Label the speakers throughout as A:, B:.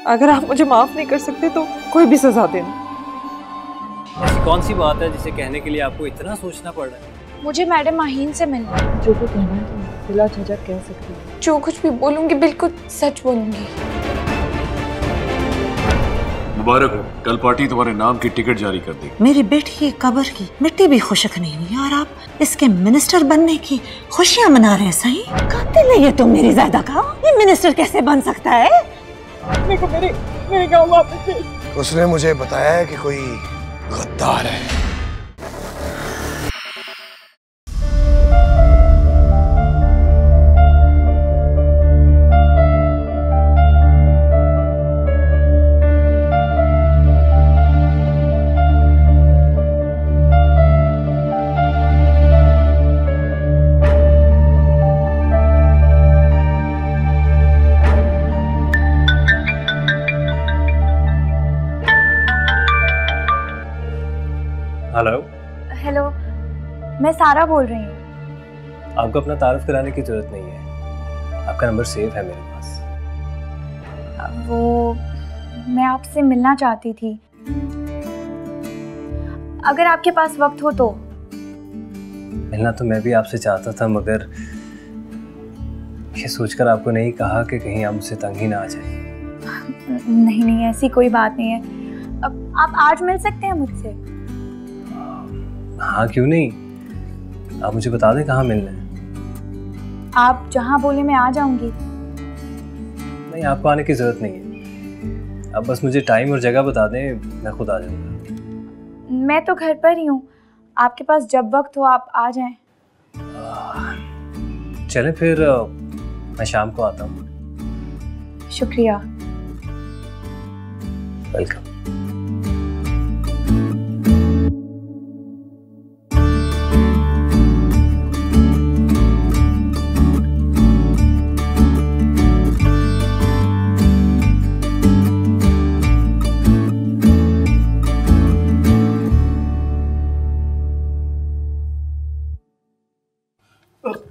A: अगर आप मुझे माफ नहीं कर सकते तो कोई भी सजा देना।
B: ऐसी कौन सी बात है जिसे कहने के लिए आपको इतना सोचना पड़ रहा है?
C: मुझे मैडम माहीन से मिलना है।
A: जो कुछ कहना है तुम बिला झिझक कह सकती हो।
C: जो कुछ भी बोलूंगी बिल्कुल सच बोलूंगी।
D: मुबारक हो, कल पार्टी तुम्हारे नाम की टिकट जारी कर दी।
E: मेरी बेटी की कब्र की मिट्टी भी खुशक नहीं हुई और आप इसके मिनिस्टर बनने की खुशियां मना रहे हैं। सही कातिल है ये तो मेरी ज़ायदा का। ये मिनिस्टर कैसे बन सकता है?
A: मेरे गाँव वापस दे।
F: उसने मुझे बताया है कि कोई गद्दार है।
B: हेलो।
C: हेलो, मैं सारा बोल रही हूँ।
B: आपको अपना तारुफ कराने की जरूरत नहीं है, आपका नंबर सेव है मेरे पास।
C: वो मैं आपसे मिलना चाहती थी, अगर आपके पास वक्त हो तो।
B: मिलना तो मैं भी आपसे चाहता था, मगर ये सोचकर आपको नहीं कहा कि कहीं आप मुझसे तंग ही ना आ जाए।
C: नहीं, ऐसी कोई बात नहीं है। अब आप आज मिल सकते हैं मुझसे?
B: हाँ, क्यों नहीं। आप मुझे बता दें कहाँ मिलना है।
C: आप जहाँ बोले मैं आ जाऊंगी।
B: नहीं, आपको आने की जरूरत नहीं है, आप बस मुझे टाइम और जगह बता दें, मैं खुद आ जाऊंगा।
C: मैं तो घर पर ही हूँ, आपके पास जब वक्त हो आप आ जाएं।
B: चलें फिर, मैं शाम को आता हूँ।
C: शुक्रिया।
B: वेलकम।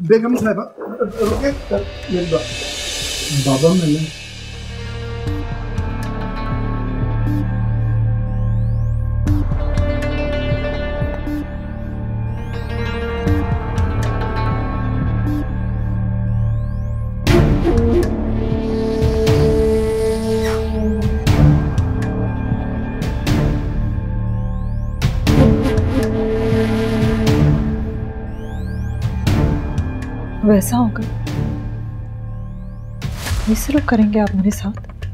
G: बेगम साहिबा रुके, मेरी बात। बाबा मिले।
A: वैसा होगा ये सिर्फ करेंगे आप मेरे साथ?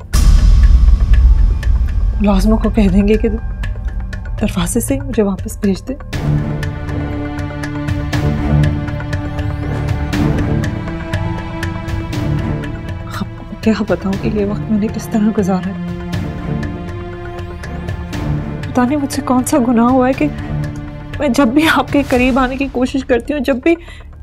A: मुलाजमों को कह देंगे कि दरवाजे से ही मुझे वापस भेज दे? आपको क्या बताऊं कि ये वक्त मैंने किस तरह गुजारा है। पता नहीं मुझसे कौन सा गुनाह हुआ है कि मैं जब भी आपके करीब आने की कोशिश करती हूँ, जब भी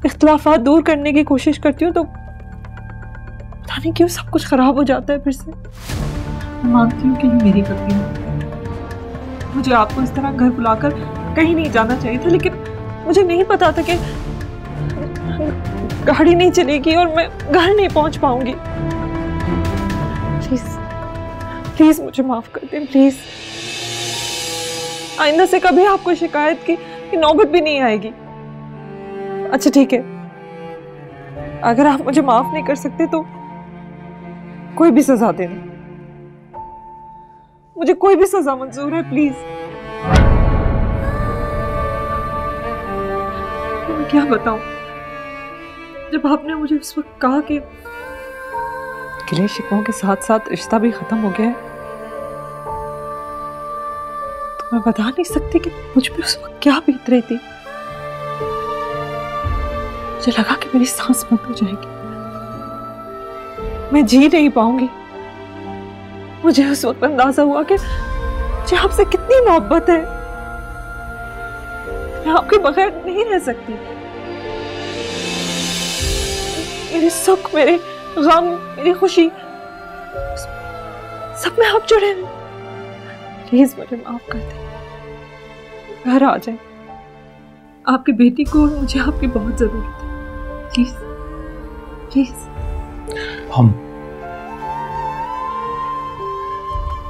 A: इख्तिलाफात दूर करने की कोशिश करती हूँ, तो पता नहीं क्यों सब कुछ खराब हो जाता है फिर से। मैं मानती हूँ कि ये मेरी गलती है, मुझे आपको इस तरह घर बुलाकर कहीं नहीं जाना चाहिए था, लेकिन मुझे नहीं पता था कि गाड़ी नहीं चलेगी और मैं घर नहीं पहुंच पाऊंगी। प्लीज प्लीज मुझे माफ कर दें, प्लीज। आइंदा से कभी आपको शिकायत की नौबत भी नहीं आएगी। अच्छा ठीक है, अगर आप मुझे माफ नहीं कर सकते तो कोई भी सजा देना। मुझे कोई भी सजा मंजूर है, प्लीज। मैं क्या बताऊं, जब आपने मुझे उस वक्त कहा कि गिले शिकवों के साथ साथ रिश्ता भी खत्म हो गया है, तो मैं बता नहीं सकती कि मुझ पे उस वक्त क्या बीत रही थी। मुझे लगा कि मेरी सांस बंद हो जाएगी, मैं जी नहीं पाऊंगी। मुझे उस वक्त अंदाजा हुआ कि मुझे आपसे कितनी मोहब्बत है, मैं आपके बगैर नहीं रह सकती। मेरे सुख, मेरे गम, मेरी खुशी, सब में आप जुड़े हैं। प्लीज मुझे माफ कर दें, घर आ जाए। आपकी बेटी को और मुझे आपकी बहुत जरूरत है, प्लीज प्लीज।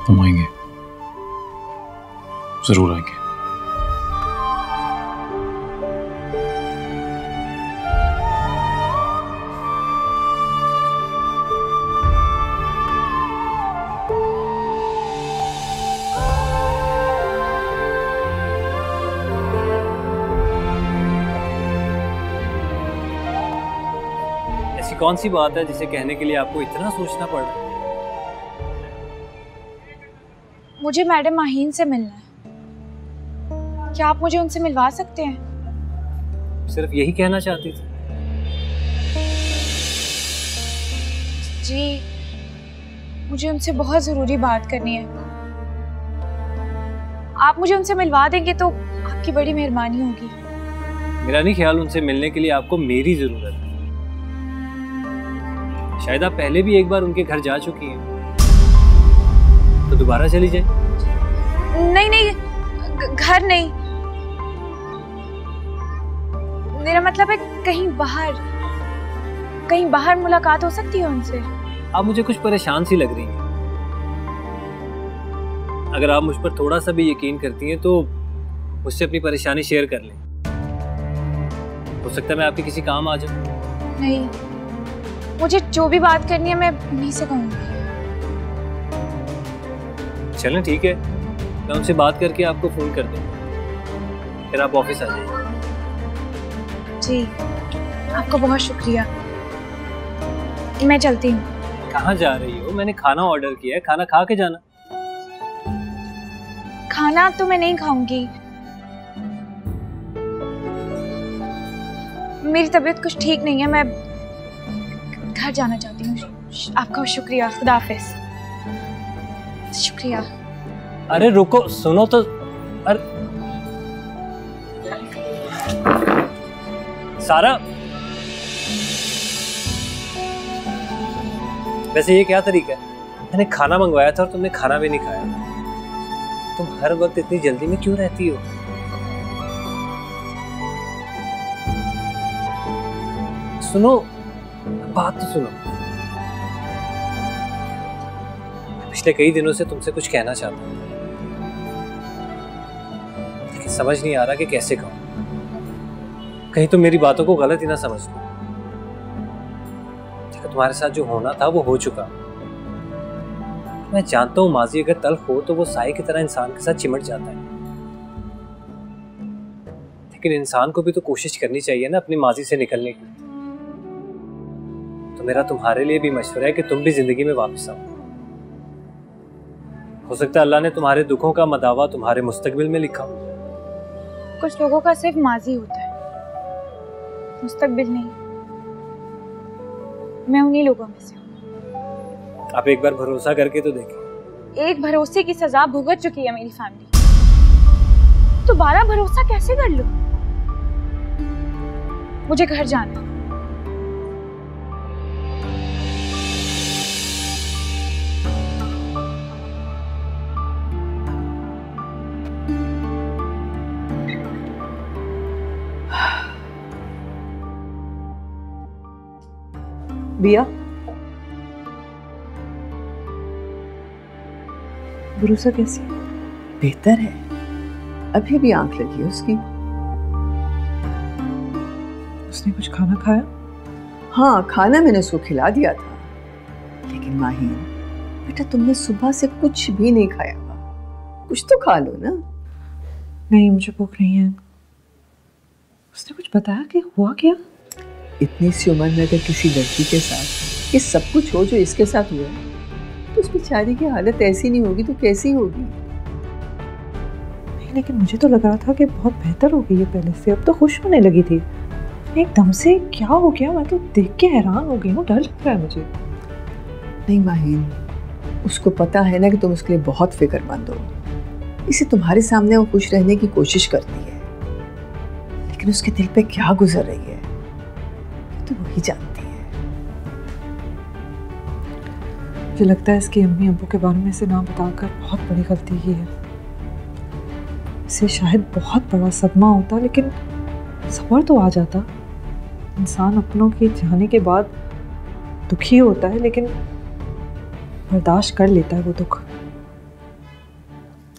D: हम आएंगे, जरूर आएंगे।
B: ऐसी कौन सी बात है जिसे कहने के लिए आपको इतना सोचना पड़ रहा है?
C: मुझे मैडम माहीन से मिलना है। क्या आप मुझे उनसे मिलवा सकते हैं?
B: सिर्फ यही कहना चाहती थी?
C: जी, मुझे उनसे बहुत ज़रूरी बात करनी है। आप मुझे उनसे मिलवा देंगे तो आपकी बड़ी मेहरबानी होगी।
B: मेरा नहीं ख्याल उनसे मिलने के लिए आपको मेरी जरूरत है। शायद आप पहले भी एक बार उनके घर जा चुकी हैं, तो दोबारा चली जाए।
C: नहीं नहीं, घर नहीं, मेरा मतलब है कहीं बाहर मुलाकात हो सकती है उनसे।
B: आप मुझे कुछ परेशान सी लग रही हैं। अगर आप मुझ पर थोड़ा सा भी यकीन करती हैं तो मुझसे अपनी परेशानी शेयर कर लें। हो सकता है मैं आपके किसी काम आ जाऊं।
C: नहीं, मुझे जो भी बात करनी है मैं उन्हीं से कहूँगी।
B: चलें ठीक है, मैं उनसे बात करके आपको फोन कर दूंगा, फिर आप ऑफिस आ जाइए।
C: जी, आपका बहुत शुक्रिया। मैं चलती हूँ।
B: कहाँ जा रही हो? मैंने खाना ऑर्डर किया है, खाना खा के जाना।
C: खाना तो मैं नहीं खाऊंगी, मेरी तबीयत कुछ ठीक नहीं है, मैं घर जाना चाहती हूँ। आपका शुक्रिया, खुदा हाफिज। शुक्रिया।
B: अरे रुको, सुनो तो। अरे सारा, वैसे ये क्या तरीका है? मैंने खाना मंगवाया था और तुमने खाना भी नहीं खाया। तुम हर वक्त इतनी जल्दी में क्यों रहती हो? सुनो, बात तो सुनो। पिछले कई दिनों से तुमसे कुछ कहना चाहता हूँ, लेकिन समझ नहीं आ रहा कि कैसे कहूँ। कहीं तुम मेरी बातों को गलत ही ना समझ लो। देखो, तुम्हारे साथ जो होना था वो हो चुका। मैं जानता हूँ माजी अगर तल्ख हो तो वो साए की तरह इंसान के साथ चिमट जाता है, लेकिन इंसान को भी तो कोशिश करनी चाहिए ना अपनी माजी से निकलने की। तो मेरा तुम्हारे लिए भी मशवरा है कि तुम भी जिंदगी में वापस आओ। हो सकता है अल्लाह ने तुम्हारे दुखों का मदावा तुम्हारे मुस्तकबिल में लिखा हो।
C: कुछ लोगों का सिर्फ माजी होता है, मुस्तकबिल नहीं। मैं उन्हीं लोगों में से हूँ।
B: आप एक बार भरोसा करके तो देखें।
C: एक भरोसे की सजा भुगत चुकी है मेरी फैमिली, तो दोबारा भरोसा कैसे कर लूं? मुझे घर जाना है।
A: बिया, भरोसा कैसी है?
H: बेहतर है, अभी भी आंख लगी है उसकी।
A: उसने कुछ खाना खाया?
H: हाँ, खाना मैंने उसको खिला दिया था, लेकिन माहीन बेटा तुमने सुबह से कुछ भी नहीं खाया हुआ, कुछ तो खा लो ना।
A: नहीं, मुझे भूख नहीं है। उसने कुछ बताया कि हुआ क्या?
H: इतनी सी उम्र में अगर किसी लड़की के साथ ये सब कुछ हो जो इसके साथ हुआ तो उस बेचारी की हालत ऐसी नहीं होगी तो कैसी होगी?
A: नहीं, लेकिन मुझे तो लग रहा था कि बहुत बेहतर हो गई है पहले से। अब तो खुश होने लगी थी, एकदम से क्या हो गया? मैं तो देख के हैरान हो गई हूँ, डर लग रहा है मुझे।
H: नहीं माहीन, उसको पता है ना कि तुम उसके लिए बहुत फिक्रमंद हो, इसे तुम्हारे सामने वो खुश रहने की कोशिश करती है, लेकिन उसके दिल पे क्या गुजर रही है तो वही जानती है।
A: मुझे लगता है इसकी अम्मी अब्बू के बारे में इसे ना बताकर बहुत बड़ी गलती की है। इसे शायद बहुत बड़ा सदमा होता, लेकिन सब्र तो आ जाता। इंसान अपनों के जाने के बाद दुखी होता है, लेकिन बर्दाश्त कर लेता है वो दुख।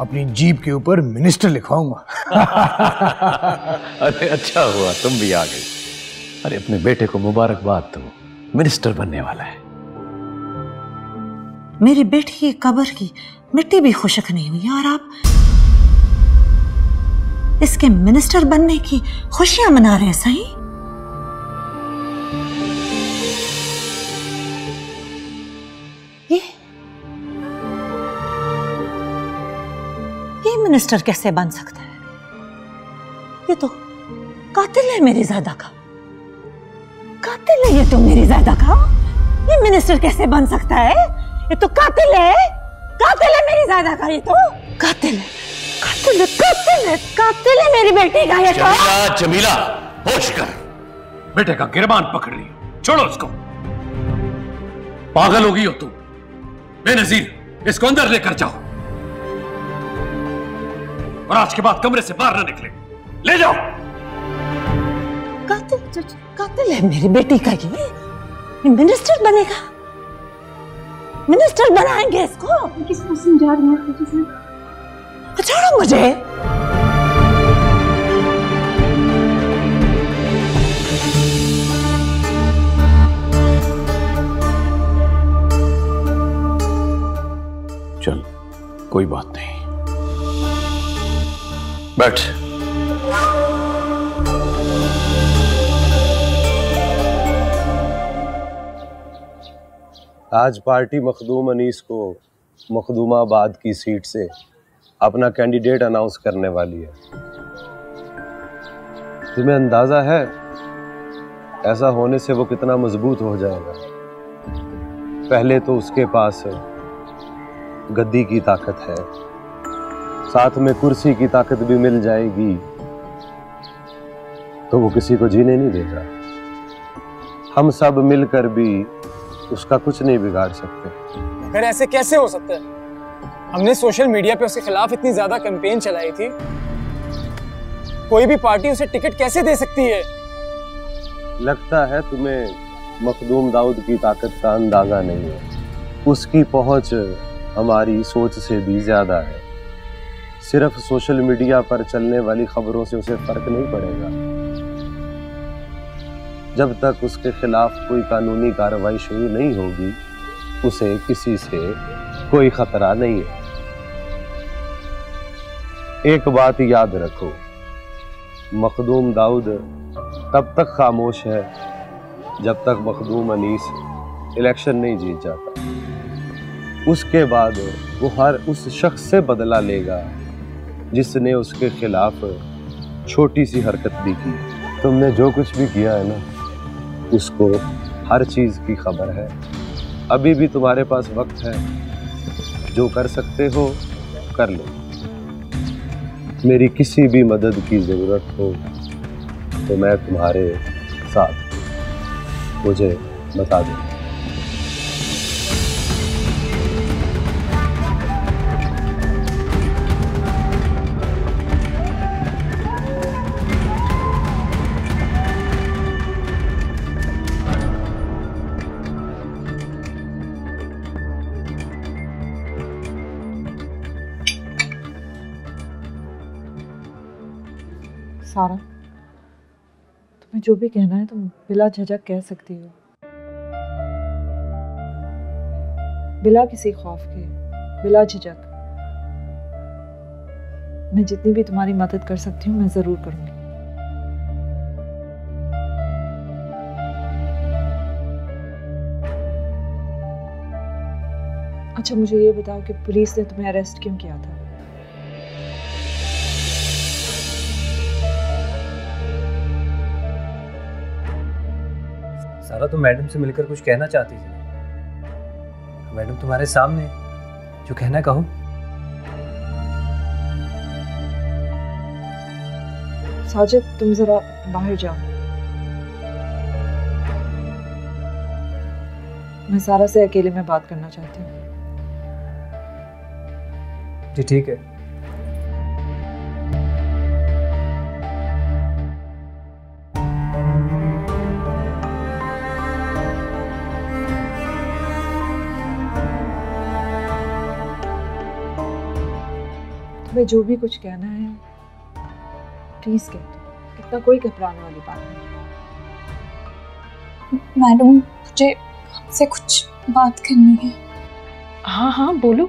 F: अपनी जीप के ऊपर मिनिस्टर लिखवाऊंगा।
D: अरे अच्छा हुआ तुम भी आ गए। अरे अपने बेटे को मुबारकबाद दो, मिनिस्टर बनने वाला है।
A: मेरी बेटी की कब्र की मिट्टी भी खुशक नहीं हुई और आप इसके मिनिस्टर बनने की खुशियां मना रहे हैं। सही ये मिनिस्टर कैसे बन सकता है? ये तो कातिल है मेरी ज़ायदा का। कातिल है ये तो मेरी ज़ायदा का। ये मिनिस्टर कैसे बन सकता है? ये तो कातिल है। कातिल है मेरी ज़ायदा का। ये तो कातिल है। कातिल है, कातिल है, कातिल है मेरी बेटी का। ये तो
D: जमीला, जमीला होश कर। बेटे का गिरबान पकड़ लिया, छोड़ो उसको। पागल हो गई हो तुम। बेनजीर इसको अंदर लेकर जाओ और आज के बाद कमरे से बाहर न निकले। ले जाओ।
A: कातिल है मेरी बेटी का। ये मिनिस्टर बनेगा। मिनिस्टर बनाएंगे इसको। किसी को समझा रही है? छोड़ो मुझे।
D: चल कोई बात नहीं, बैठ।
B: आज पार्टी मखदूम अनीस को मखदूमाबाद की सीट से अपना कैंडिडेट अनाउंस करने वाली है। तुम्हें अंदाजा है ऐसा होने से वो कितना मजबूत हो जाएगा? पहले तो उसके पास गद्दी की ताकत है, साथ में कुर्सी की ताकत भी मिल जाएगी तो वो किसी को जीने नहीं देगा। हम सब मिलकर भी उसका कुछ नहीं बिगाड़ सकते।
I: मगर ऐसे कैसे हो सकता है? हमने सोशल मीडिया पे उसके खिलाफ इतनी ज्यादा कैंपेन चलाई थी। कोई भी पार्टी उसे टिकट कैसे दे सकती है?
B: लगता है तुम्हें मखदूम दाऊद की ताकत का अंदाजा नहीं है। उसकी पहुंच हमारी सोच से भी ज्यादा है। सिर्फ सोशल मीडिया पर चलने वाली खबरों से उसे फर्क नहीं पड़ेगा। जब तक उसके खिलाफ कोई कानूनी कार्रवाई शुरू नहीं होगी उसे किसी से कोई खतरा नहीं है। एक बात याद रखो, मखदूम दाऊद तब तक खामोश है जब तक मखदूम अनीस इलेक्शन नहीं जीत जाता। उसके बाद वो हर उस शख्स से बदला लेगा जिसने उसके खिलाफ छोटी सी हरकत भी की। तुमने जो कुछ भी किया है ना, उसको हर चीज की खबर है। अभी भी तुम्हारे पास वक्त है, जो कर सकते हो कर लो। मेरी किसी भी मदद की जरूरत हो तो मैं तुम्हारे साथ, मुझे बता दो।
A: सारा, तुम्हें जो भी कहना है तुम बिला झिझक कह सकती हो, बिला किसी खौफ के, बिला झिझक। मैं जितनी भी तुम्हारी मदद कर सकती हूँ मैं जरूर करूंगी। अच्छा मुझे ये बताओ कि पुलिस ने तुम्हें अरेस्ट क्यों किया था?
B: सारा तुम मैडम से मिलकर कुछ कहना चाहती थी। मैडम तुम्हारे सामने, जो कहना कहो।
A: साजिद तुम जरा बाहर जाओ, मैं सारा से अकेले में बात करना चाहती हूँ।
B: जी ठीक है।
A: तुम्हें जो भी कुछ कहना है प्लीज कह दो, इतना कोई घबराने वाली बात नहीं।
C: मैडम मुझे आपसे कुछ बात करनी है।
A: हाँ हाँ बोलो।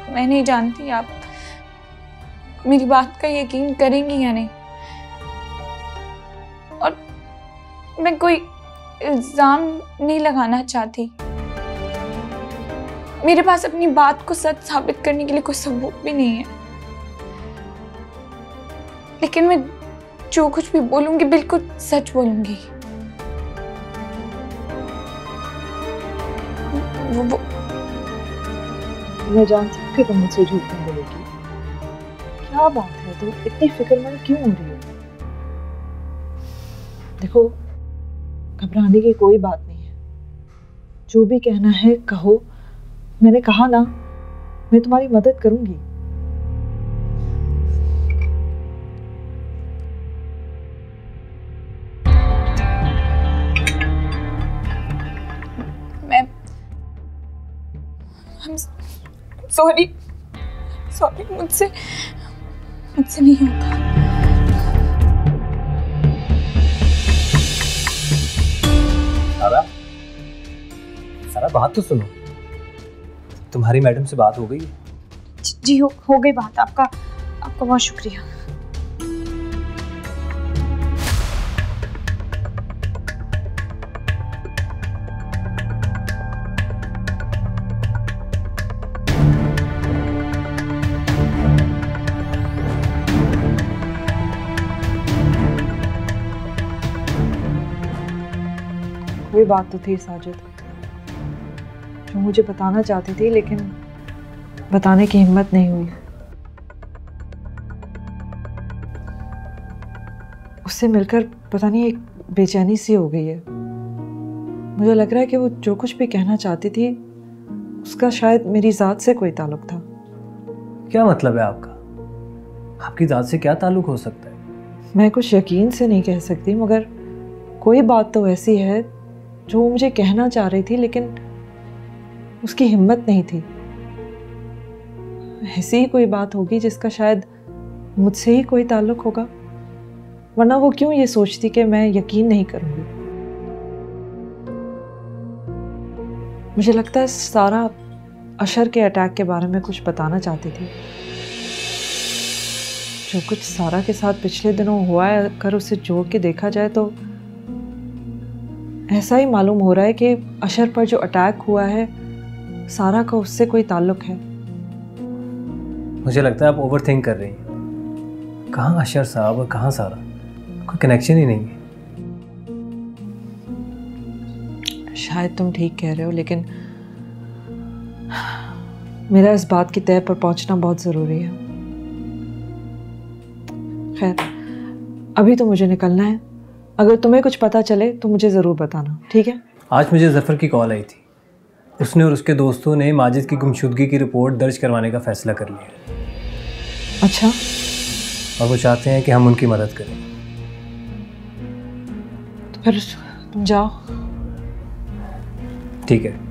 C: मैं नहीं जानती आप मेरी बात का यकीन करेंगी या नहीं, और मैं कोई इल्जाम नहीं लगाना चाहती। मेरे पास अपनी बात को सच साबित करने के लिए कोई सबूत भी नहीं है, लेकिन मैं जो कुछ भी बोलूंगी बिल्कुल सच बोलूंगी। वो
A: मैं जानती हूँ कि तुम मुझसे झूठ नहीं बोलोगी। क्या बात है, तुम इतनी फिक्रमंद क्यों हो रही हो? देखो, घबराने की कोई बात नहीं है, जो भी कहना है कहो। मैंने कहा ना, मैं तुम्हारी मदद करूंगी।
C: सॉरी मुझसे नहीं होता।
I: सारा बात तो सुनो, तुम्हारी मैडम से बात हो गई?
C: जी हो गई बात। आपका बहुत शुक्रिया।
A: कोई बात तो थी साजिद जो मुझे बताना चाहती थी, लेकिन बताने की हिम्मत नहीं हुई। उससे मिलकर पता नहीं एक बेचैनी सी हो गई है। मुझे लग रहा है कि वो जो कुछ भी कहना चाहती थी उसका शायद मेरी ज़ात से कोई ताल्लुक था।
I: क्या मतलब है आपका? आपकी ज़ात से क्या ताल्लुक हो सकता है?
A: मैं कुछ यकीन से नहीं कह सकती, मगर कोई बात तो ऐसी है जो वो मुझे कहना चाह रही थी लेकिन उसकी हिम्मत नहीं थी। ऐसी ही कोई बात होगी जिसका शायद मुझसे ही कोई ताल्लुक होगा, वरना वो क्यों ये सोचती कि मैं यकीन नहीं करूंगी। मुझे लगता है सारा अशर के अटैक के बारे में कुछ बताना चाहती थी। जो कुछ सारा के साथ पिछले दिनों हुआ है, अगर उसे जोड़ के देखा जाए तो ऐसा ही मालूम हो रहा है कि अशर पर जो अटैक हुआ है सारा का उससे कोई ताल्लुक है।
I: मुझे लगता है आप ओवरथिंक कर रही हैं। कहाँ अशर साहब और कहाँ सारा, कोई कनेक्शन ही नहीं है।
A: शायद तुम ठीक कह रहे हो, लेकिन मेरा इस बात की तय पर पहुंचना बहुत ज़रूरी है। खैर, अभी तो मुझे निकलना है। अगर तुम्हें कुछ पता चले तो मुझे ज़रूर बताना, ठीक है?
I: आज मुझे ज़फ़र की कॉल आई थी। उसने और उसके दोस्तों ने माजिद की गुमशुदगी की रिपोर्ट दर्ज करवाने का फ़ैसला कर लिया।
A: अच्छा।
I: और वो चाहते हैं कि हम उनकी मदद करें।
A: तो फिर तुम जाओ।
I: ठीक है।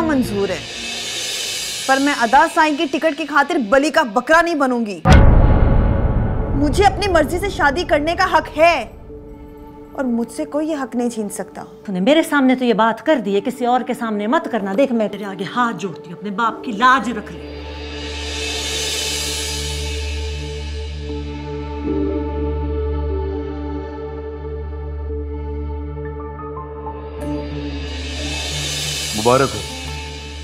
E: मंजूर है, पर मैं अदा साईं की टिकट की खातिर बलि का बकरा नहीं बनूंगी। मुझे अपनी मर्जी से शादी करने का हक है और मुझसे कोई ये हक नहीं छीन सकता।
J: तूने मेरे सामने तो ये बात कर दी है, किसी और के सामने मत करना। देख, मैं तेरे आगे हाथ जोड़ती हूँ, अपने बाप की लाज रख ले।
D: मुबारक हो,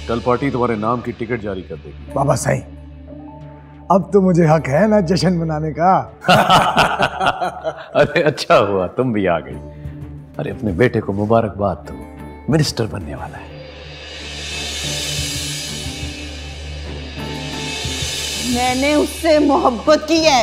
D: कल पार्टी तुम्हारे नाम की टिकट जारी कर देगी।
F: बाबा साईं, अब तो मुझे हक है ना जश्न मनाने का।
D: अरे अच्छा हुआ तुम भी आ गई। अरे अपने बेटे को मुबारकबाद दो, मिनिस्टर बनने वाला है।
E: मैंने उससे मोहब्बत की है,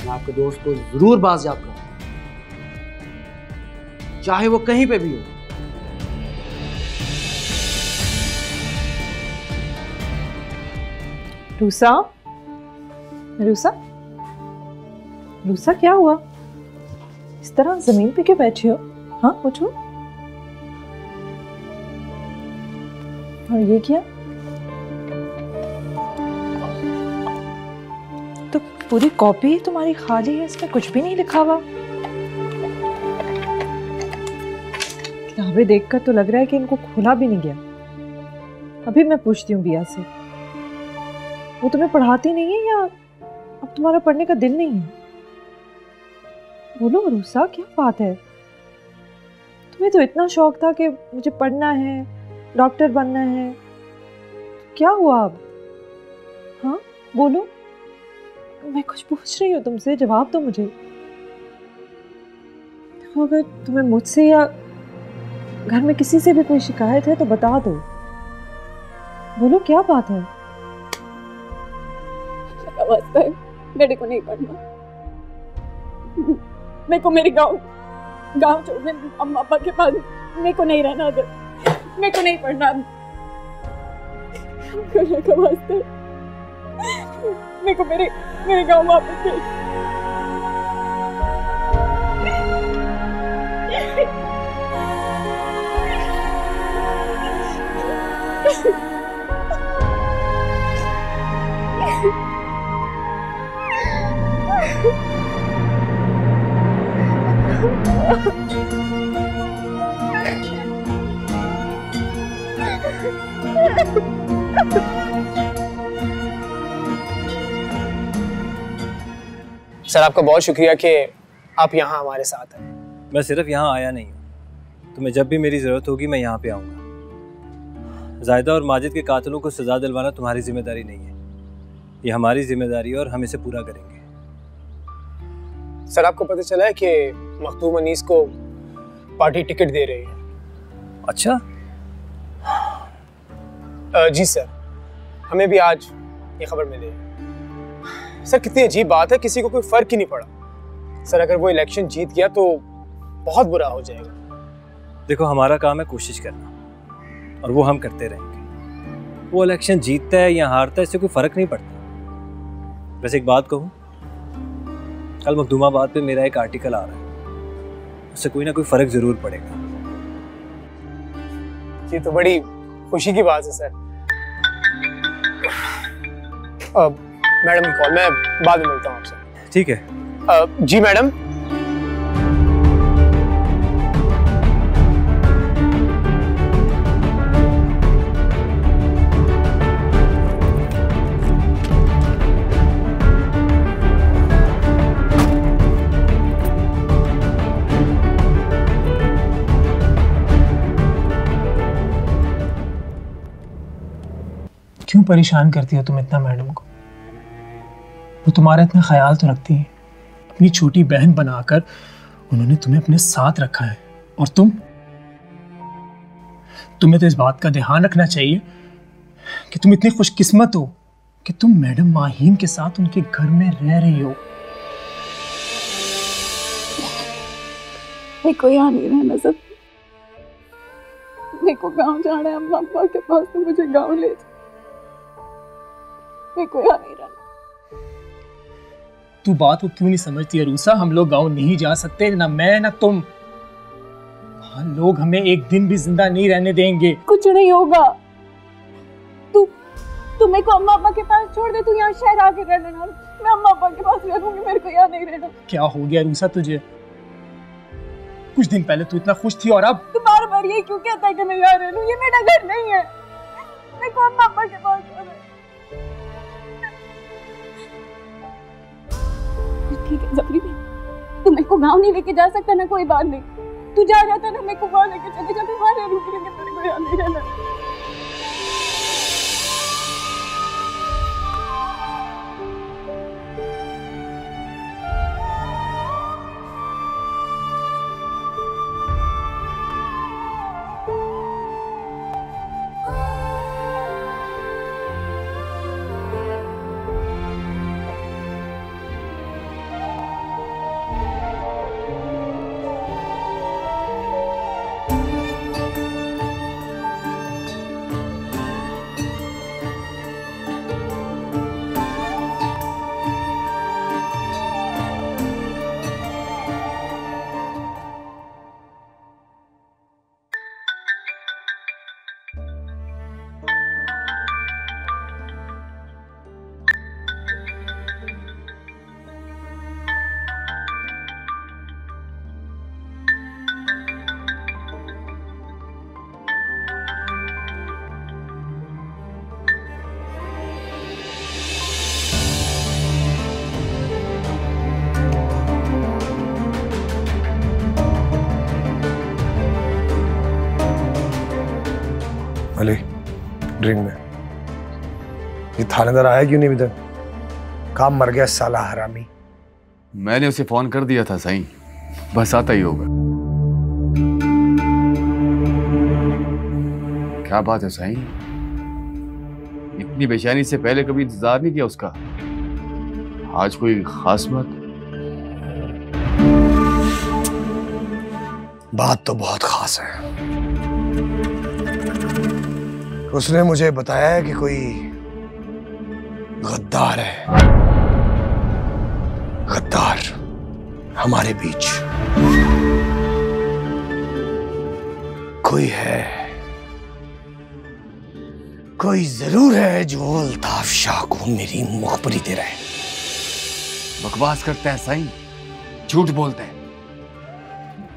K: मैं आपके दोस्त को जरूर बाजियाब करूंगा, चाहे वो कहीं पे भी हो।
A: रूसा, रूसा, रूसा, क्या हुआ? इस तरह जमीन पे क्यों बैठी हो? हाँ, उठो। और ये क्या? तो पूरी कॉपी तुम्हारी खाली है, इसमें कुछ भी नहीं लिखा हुआ। किताबें देखकर तो लग रहा है कि इनको खोला भी नहीं गया। अभी मैं पूछती हूँ बिया से, वो तुम्हें पढ़ाती नहीं है या अब तुम्हारा पढ़ने का दिल नहीं है? बोलो रूसा, क्या बात है? तुम्हें तो इतना शौक था कि मुझे पढ़ना है, डॉक्टर बनना है, क्या हुआ अब? हाँ बोलो, मैं कुछ पूछ रही हूँ तुमसे, जवाब दो मुझे। देखो, अगर तुम्हें मुझसे या घर में किसी से भी कोई शिकायत है तो बता दो। बोलो, क्या बात है?
C: मेरे को नहीं पढ़ना, मेरे को मेरे गांव छोड़ने, अम्मा पापा के पास मेरे को नहीं रहना, अगर मेरे को नहीं पढ़ना, मेरे को मेरे गांव वापस भेज।
I: सर, आपका बहुत शुक्रिया कि आप यहाँ हमारे साथ हैं।
L: मैं सिर्फ यहाँ आया नहीं हूँ, तुम्हें जब भी मेरी ज़रूरत होगी मैं यहाँ पे आऊँगा। जायदा और माजिद के कातिलों को सज़ा दिलवाना तुम्हारी जिम्मेदारी नहीं है, ये हमारी जिम्मेदारी है और हम इसे पूरा करेंगे।
I: सर, आपको पता चला है कि मखदूम अनीस को पार्टी टिकट दे रही है?
L: अच्छा।
I: जी सर, हमें भी आज ये खबर मिली है। सर, कितनी अजीब बात है, किसी को कोई फर्क ही नहीं पड़ा। सर, अगर वो इलेक्शन जीत गया तो बहुत बुरा हो जाएगा।
L: देखो, हमारा काम है कोशिश करना और वो हम करते रहेंगे। वो इलेक्शन जीतता है या हारता है इससे कोई फर्क नहीं पड़ता। वैसे एक बात कहूँ, कल मखदूमाबाद पे मेरा एक आर्टिकल आ रहा है, उससे कोई ना कोई फर्क जरूर पड़ेगा।
I: ये तो बड़ी खुशी की बात है सर। मैडम की कॉल, मैं बाद में मिलता हूँ आपसे।
L: ठीक है।
I: जी मैडम। क्यों परेशान करती हो तुम इतना मैडम को? वो तुम्हारा इतना ख्याल तो रखती है, अपनी छोटी बहन बनाकर उन्होंने तुम्हें अपने साथ रखा है। और तुम्हें तो इस बात का ध्यान रखना चाहिए कि तुम इतनी खुशकिस्मत हो कि तुम मैडम माहीन के साथ उनके घर में रह रही हो।
C: मेरे को यहाँ नहीं रहना सब, मेरे को गांव जाना है अम्मा पापा के पास, तो मुझे गांव ले जाओ, मेरे को यहाँ नहीं रहना।
I: तू बात को क्यों नहीं समझती अरूसा? हम लोग गांव नहीं जा सकते, ना मैं ना तुम। हम लोग हमें एक दिन भी जिंदा नहीं रहने देंगे।
C: कुछ नहीं होगा, तू मेरे को अम्मा पापा के पास छोड़ दे, तू यहाँ शहर आके रह लेना, मैं अम्मा पापा के पास रहूंगी, मेरे को यहाँ नहीं रहना।
I: क्या हो गया अरूसा तुझे? कुछ दिन पहले तू इतना खुश थी और अब
C: तू बार बार ये क्यों कहता है कि मैं यहाँ रह लूं? ये मेरा घर नहीं है, मेरे को अम्मा पापा के पास रहना। ठीक है जबरी, तू मेरे को गांव नहीं लेके जा सकता ना, कोई बात नहीं, तू जा रहा था ना, मेरे को वहां लेके चले जा, तू वहां रह लूंगी, लेकिन मेरे को यहाँ नहीं रहना।
F: ड्रिंक में। ये थानेदार आया क्यों नहीं अभी तक? काम मर गया साला हरामी।
M: मैंने उसे फोन कर दिया था साईं, बस आता ही होगा। क्या बात है साईं, इतनी बेचैनी से पहले कभी इंतजार नहीं किया उसका। आज कोई खास बात?
F: बात तो बहुत खास है। उसने मुझे बताया है कि कोई गद्दार है, गद्दार हमारे बीच कोई है, कोई जरूर है जो अल्ताफ शाह को मेरी मुखबरी दे रहा है।
M: बकवास करता है साईं, झूठ बोलता है।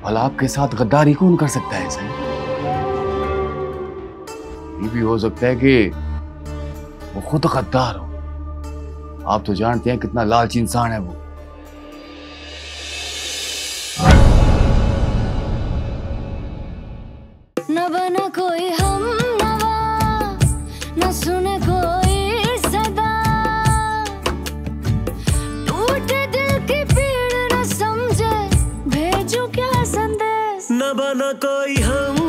M: भला आपके साथ गद्दारी कौन कर सकता है साईं? ये भी हो सकता है कि वो खुद गद्दार हो। आप तो जानते हैं कितना लालची इंसान है वो।
N: न बना कोई हम नवा, न सुने कोई सदा, टूटे दिल की पीड़ न समझे, भेजूं क्या संदेश।
O: न बना कोई हम